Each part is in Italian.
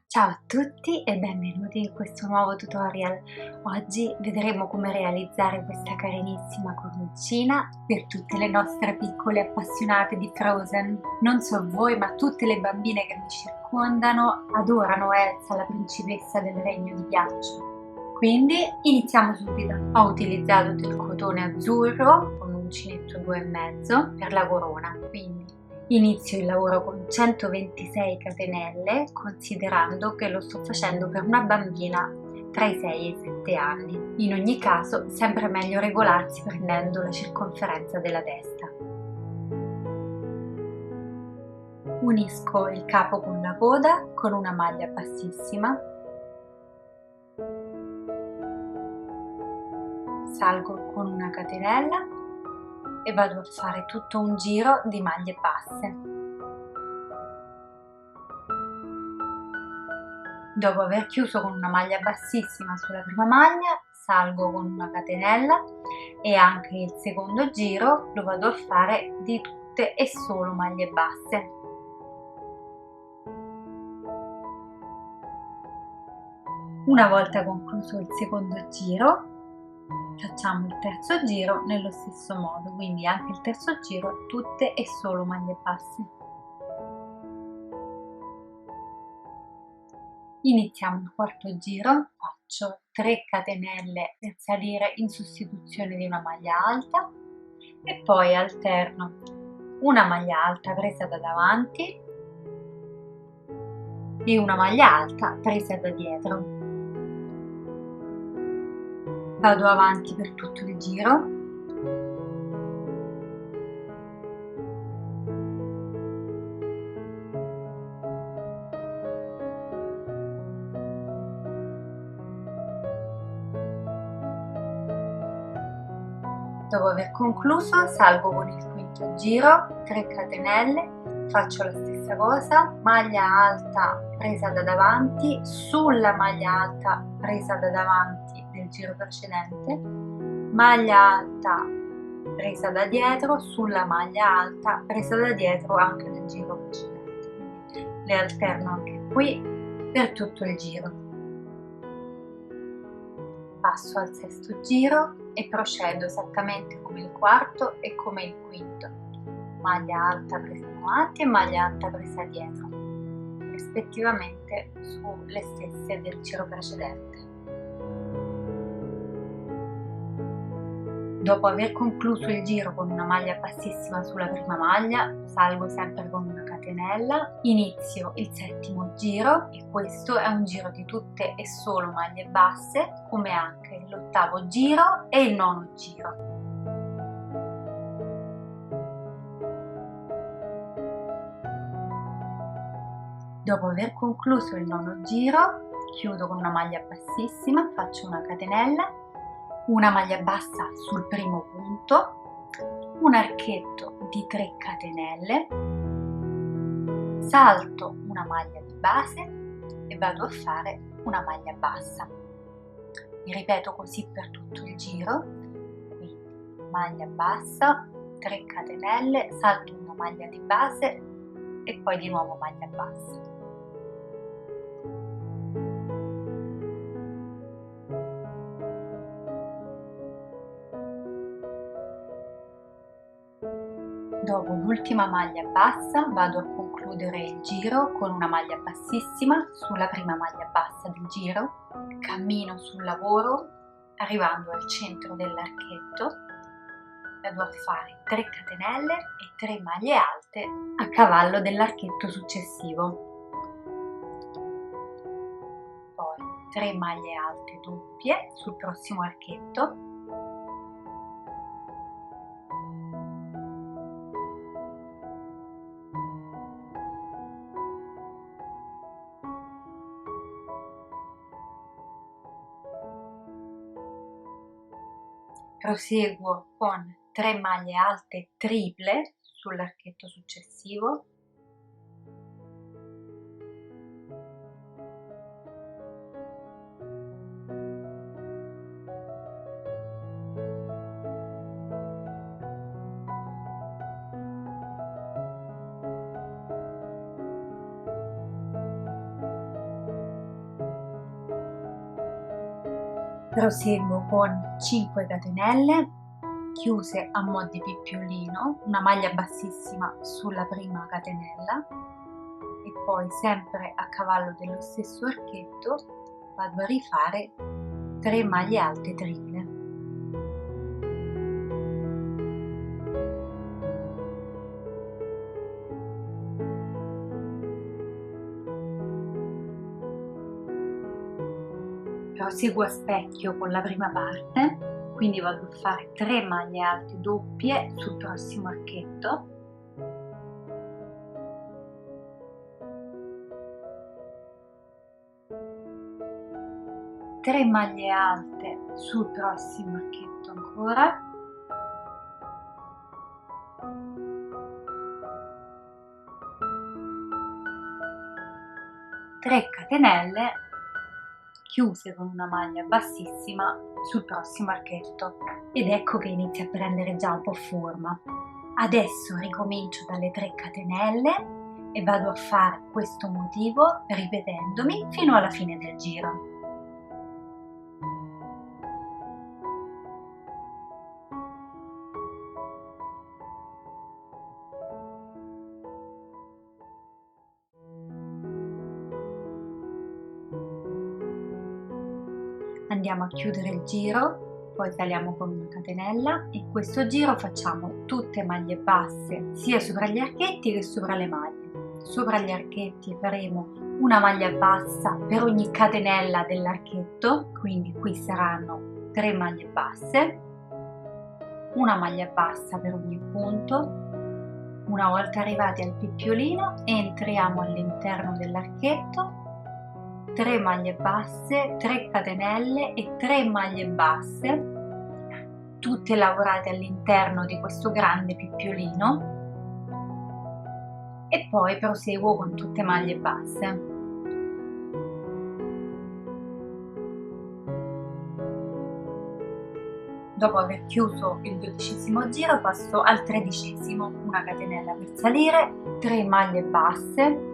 Ciao a tutti e benvenuti in questo nuovo tutorial. Oggi vedremo come realizzare questa carinissima cornicina per tutte le nostre piccole appassionate di Frozen. Non so voi, ma tutte le bambine che mi circondano adorano Elsa, la principessa del regno di ghiaccio. Quindi iniziamo subito. Ho utilizzato del cotone azzurro con uncinetto 2,5 per la corona, quindi inizio il lavoro con 126 catenelle, considerando che lo sto facendo per una bambina tra i 6 e i 7 anni. In ogni caso, sempre meglio regolarsi prendendo la circonferenza della testa. Unisco il capo con la coda con una maglia bassissima. Salgo con una catenella e vado a fare tutto un giro di maglie basse. Dopo aver chiuso con una maglia bassissima sulla prima maglia, salgo con una catenella e anche il secondo giro lo vado a fare di tutte e solo maglie basse. Una volta concluso il secondo giro, facciamo il terzo giro nello stesso modo, quindi anche il terzo giro tutte e solo maglie basse. Iniziamo il quarto giro, faccio 3 catenelle per salire in sostituzione di una maglia alta e poi alterno una maglia alta presa da davanti e una maglia alta presa da dietro. Vado avanti per tutto il giro. Dopo aver concluso, salgo con il quinto giro, 3 catenelle, faccio la stessa cosa, maglia alta presa da davanti sulla maglia alta presa da davanti del giro precedente, maglia alta presa da dietro sulla maglia alta presa da dietro anche nel giro precedente. Quindi le alterno anche qui per tutto il giro. Passo al sesto giro e procedo esattamente come il quarto e come il quinto, maglia alta presa davanti e maglia alta presa dietro, rispettivamente sulle stesse del giro precedente. Dopo aver concluso il giro con una maglia bassissima sulla prima maglia, salgo sempre con una catenella, inizio il settimo giro e questo è un giro di tutte e solo maglie basse, come anche l'ottavo giro e il nono giro. Dopo aver concluso il nono giro, chiudo con una maglia bassissima, faccio una catenella, una maglia bassa sul primo punto, un archetto di 3 catenelle, salto una maglia di base e vado a fare una maglia bassa. Mi ripeto così per tutto il giro, quindi maglia bassa, 3 catenelle, salto una maglia di base e poi di nuovo maglia bassa. Dopo l'ultima maglia bassa vado a concludere il giro con una maglia bassissima sulla prima maglia bassa del giro, cammino sul lavoro arrivando al centro dell'archetto, vado a fare 3 catenelle e 3 maglie alte a cavallo dell'archetto successivo, poi 3 maglie alte doppie sul prossimo archetto, proseguo con 3 maglie alte triple sull'archetto successivo, Proseguo con 5 catenelle chiuse a mo' di picciolino, una maglia bassissima sulla prima catenella e poi sempre a cavallo dello stesso archetto vado a rifare 3 maglie alte triple. Proseguo a specchio con la prima parte, quindi vado a fare 3 maglie alte doppie sul prossimo archetto. Tre maglie alte sul prossimo archetto ancora. Tre catenelle chiuse con una maglia bassissima sul prossimo archetto ed ecco che inizia a prendere già un po' forma. Adesso ricomincio dalle 3 catenelle e vado a fare questo motivo ripetendomi fino alla fine del giro. Andiamo a chiudere il giro, poi saliamo con una catenella e in questo giro facciamo tutte maglie basse sia sopra gli archetti che sopra le maglie. Sopra gli archetti faremo una maglia bassa per ogni catenella dell'archetto, quindi qui saranno 3 maglie basse, una maglia bassa per ogni punto. Una volta arrivati al picciolino entriamo all'interno dell'archetto, 3 maglie basse, 3 catenelle e 3 maglie basse, tutte lavorate all'interno di questo grande picciolino e poi proseguo con tutte maglie basse. Dopo aver chiuso il 12° giro passo al 13°, una catenella per salire, 3 maglie basse,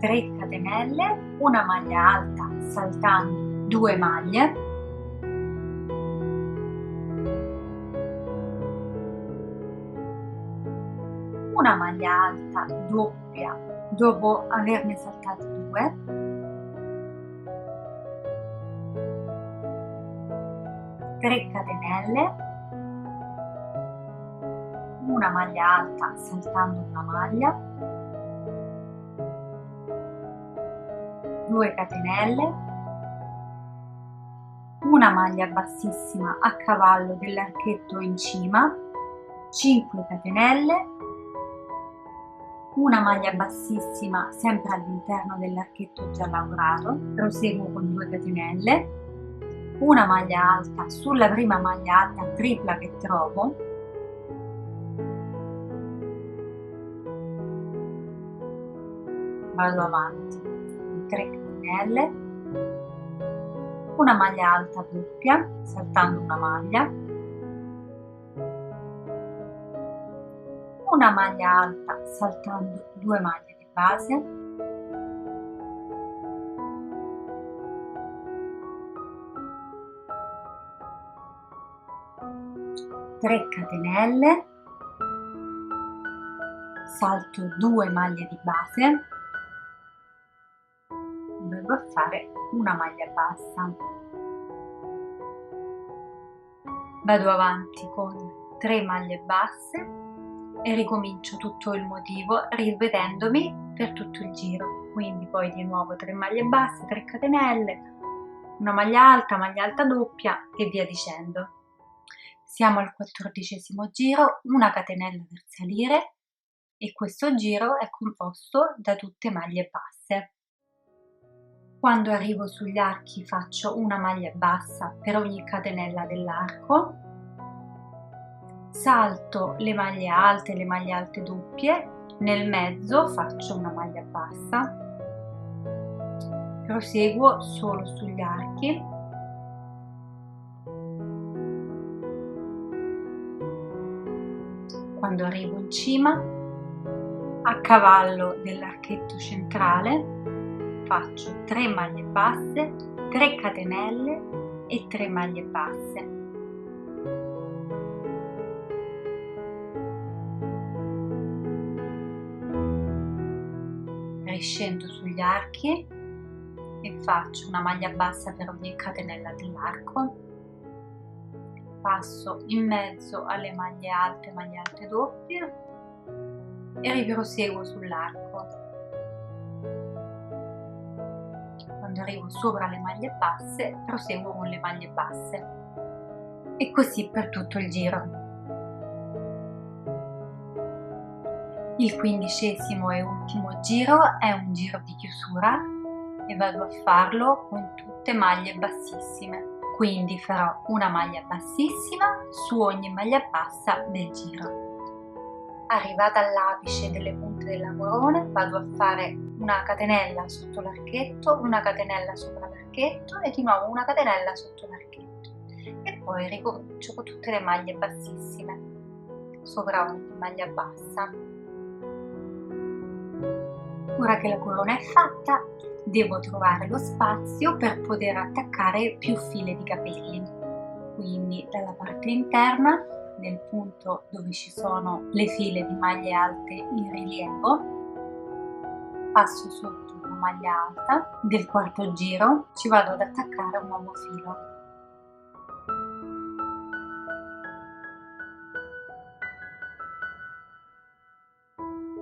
3 catenelle, una maglia alta saltando 2 maglie, una maglia alta doppia dopo averne saltate 2, tre catenelle, una maglia alta saltando una maglia, 2 catenelle, una maglia bassissima a cavallo dell'archetto in cima, 5 catenelle, una maglia bassissima sempre all'interno dell'archetto già lavorato, proseguo con 2 catenelle, una maglia alta sulla prima maglia alta tripla che trovo, vado avanti, 3 catenelle, una maglia alta doppia saltando una maglia, una maglia alta saltando 2 maglie di base, tre catenelle, salto 2 maglie di base, vado a fare una maglia bassa, vado avanti con 3 maglie basse e ricomincio tutto il motivo ripetendomi per tutto il giro, quindi poi di nuovo 3 maglie basse, 3 catenelle, una maglia alta doppia e via dicendo. Siamo al 14° giro, una catenella per salire e questo giro è composto da tutte maglie basse. Quando arrivo sugli archi faccio una maglia bassa per ogni catenella dell'arco, salto le maglie alte doppie, nel mezzo faccio una maglia bassa, proseguo solo sugli archi, quando arrivo in cima, a cavallo dell'archetto centrale, faccio 3 maglie basse, 3 catenelle e 3 maglie basse. Riscendo sugli archi e faccio una maglia bassa per ogni catenella dell'arco, passo in mezzo alle maglie alte doppie e riproseguo sull'arco. Quando arrivo sopra le maglie basse, proseguo con le maglie basse e così per tutto il giro. Il 15° e ultimo giro è un giro di chiusura e vado a farlo con tutte maglie bassissime, quindi farò una maglia bassissima su ogni maglia bassa del giro. Arrivata all'apice delle punte del lavorone vado a fare una catenella sotto l'archetto, una catenella sopra l'archetto e di nuovo una catenella sotto l'archetto e poi ricomincio con tutte le maglie bassissime sopra ogni maglia bassa. Ora che la corona è fatta, devo trovare lo spazio per poter attaccare più file di capelli. Quindi dalla parte interna, nel punto dove ci sono le file di maglie alte in rilievo, passo sotto una maglia alta, del quarto giro ci vado ad attaccare un nuovo filo.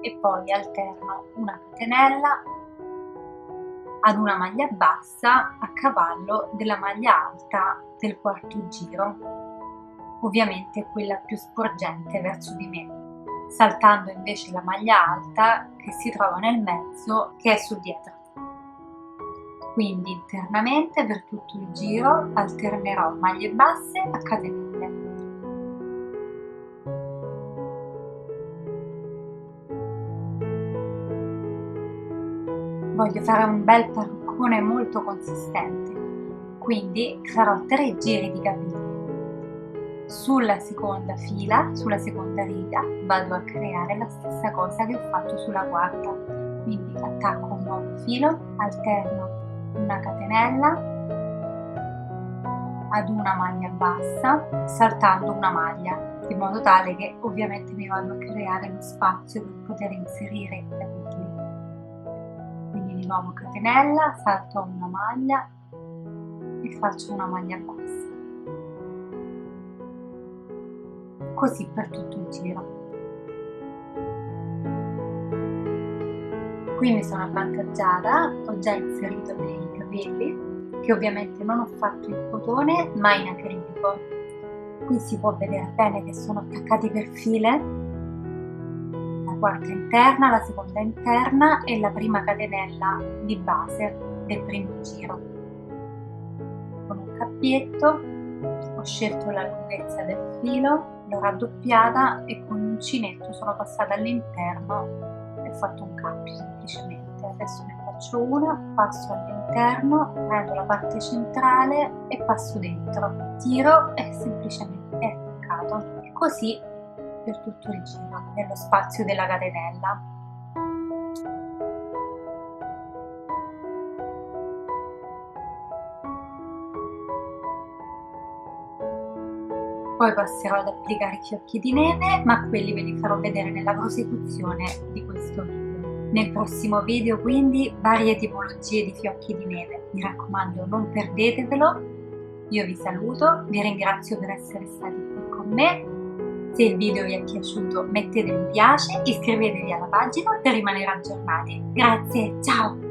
E poi alterno una catenella ad una maglia bassa a cavallo della maglia alta del quarto giro, ovviamente quella più sporgente verso di me, saltando invece la maglia alta che si trova nel mezzo, che è sul dietro. Quindi internamente per tutto il giro alternerò maglie basse a catenelle. Voglio fare un bel parruccone molto consistente, quindi farò 3 giri di capelli. Sulla seconda fila, sulla seconda riga, vado a creare la stessa cosa che ho fatto sulla quarta, quindi attacco un nuovo filo, alterno una catenella ad una maglia bassa, saltando una maglia, in modo tale che ovviamente mi vado a creare lo spazio per poter inserire i capelli. Quindi di nuovo catenella, salto una maglia e faccio una maglia bassa, così per tutto il giro. Qui mi sono avvantaggiata, ho già inserito dei capelli che ovviamente non ho fatto in cotone ma in acrilico. Qui si può vedere bene che sono attaccati per file, la quarta interna, la seconda interna e la prima catenella di base del primo giro. Con un cappietto ho scelto la lunghezza del filo, l'ho raddoppiata e con l'uncinetto sono passata all'interno e ho fatto un cappio semplicemente. Adesso ne faccio una, passo all'interno, prendo la parte centrale e passo dentro, tiro e semplicemente è attaccato. E così per tutto il giro, nello spazio della catenella. Poi passerò ad applicare i fiocchi di neve, ma quelli ve li farò vedere nella prosecuzione di questo video. Nel prossimo video quindi varie tipologie di fiocchi di neve, mi raccomando non perdetevelo. Io vi saluto, vi ringrazio per essere stati qui con me. Se il video vi è piaciuto mettete mi piace, iscrivetevi alla pagina per rimanere aggiornati. Grazie, ciao!